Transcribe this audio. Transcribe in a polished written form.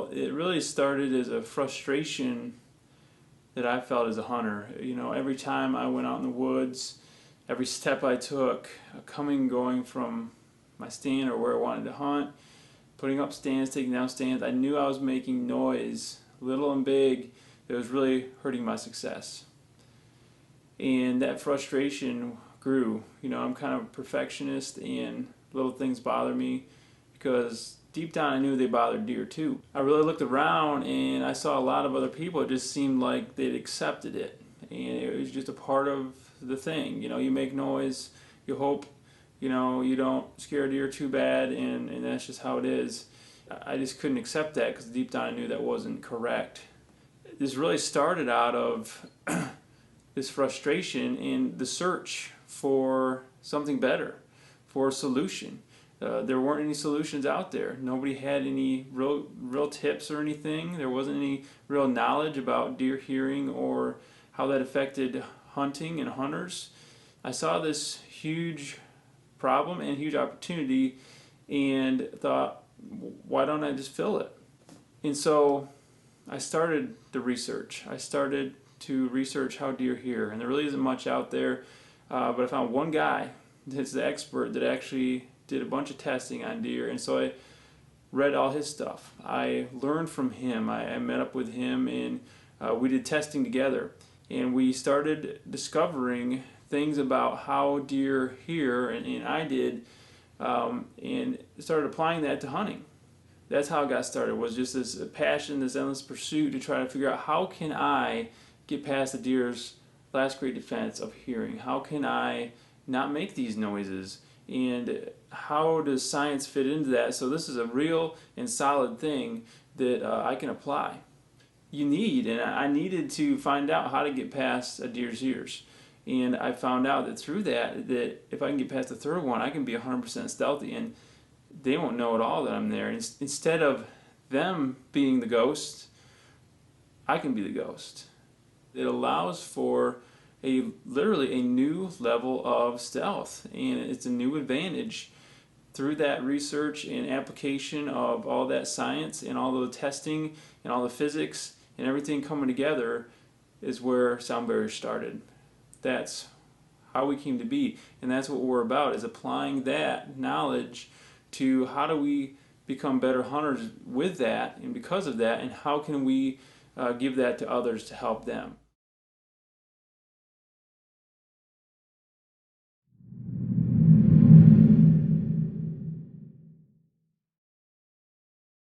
Well, it really started as a frustration that I felt as a hunter. You know, every time I went out in the woods, every step I took, coming and going from my stand or where I wanted to hunt, putting up stands, taking down stands, I knew I was making noise, little and big, that was really hurting my success. And that frustration grew. You know, I'm kind of a perfectionist and little things bother me because deep down I knew they bothered deer too. I really looked around and I saw a lot of other people. It just seemed like they'd accepted it, and it was just a part of the thing. You know, you make noise, you hope, you know, you don't scare a deer too bad, and that's just how it is. I just couldn't accept that because deep down I knew that wasn't correct. This really started out of this frustration and the search for something better, for a solution. There weren't any solutions out there. Nobody had any real tips or anything. There wasn't any real knowledge about deer hearing or how that affected hunting and hunters. I saw this huge problem and huge opportunity and thought, why don't I just fill it? And so I started the research. I started to research how deer hear, and there really isn't much out there, but I found one guy that's the expert that actually did a bunch of testing on deer, and so I read all his stuff. I learned from him. I met up with him, and we did testing together, and we started discovering things about how deer hear, and I did, and started applying that to hunting. That's how it got started, was just this passion, this endless pursuit to try to figure out how can I get past the deer's last great defense of hearing. How can I not make these noises? And how does science fit into that? So this is a real and solid thing that I can apply. You need, and I needed to find out how to get past a deer's ears. And I found out that through that if I can get past the third one, I can be 100% stealthy, and they won't know at all that I'm there. And instead of them being the ghost, I can be the ghost. It allows for literally a new level of stealth, and it's a new advantage. Through that research and application of all that science and all the testing and all the physics and everything coming together is where Sound Barriers started. That's how we came to be, and that's what we're about, is applying that knowledge to how do we become better hunters with that and because of that, and how can we give that to others to help them.